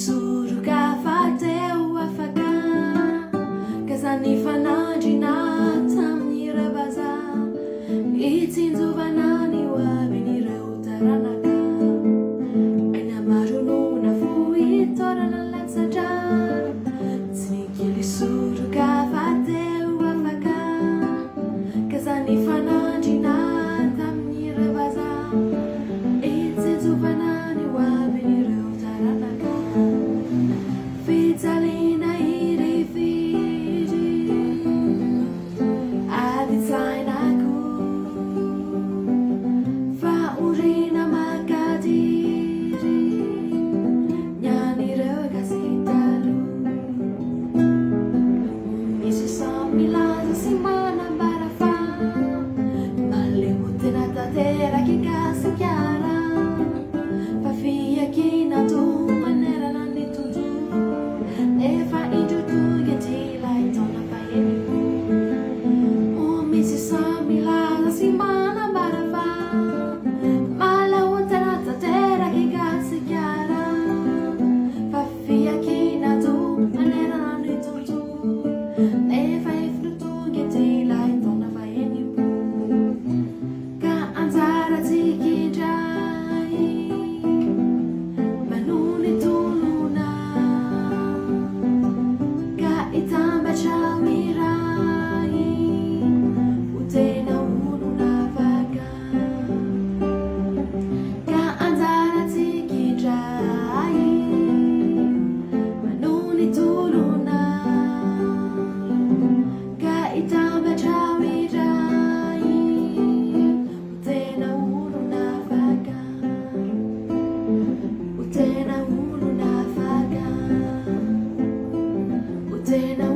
Soroka fateo afaka kazany fanandrina tamin'ireo vazaha itsinjovanany ho avin'ireo taranaka eny amaronona fohitorana latsatra tsy nikely soroka fateo afaka kazany fanandrina tamin'ireo vazaha itsinjovanany ho avin'ireo taranaka Fitzalina irifiri Aditsainaku Faurina makadiri Nyanireo kasitalu Misy samilaza simana barafa Malimutena tatera kikasa chiara Fafia kinatu manera nanditundu Nefa injutu getila itona fayeni Umisi samila simana barafa Mala utana tatera kikasi chiara Fafia kinatu manera nanditundu Nefa iflutu getila itona fayeni Ka anzara tikijai Manuni tuluna Itamba chawirai utena ununa vaga ka anzara tikijai manuni tuluna ka itamba chawirai utena ununa vaga utena ununa vaga utena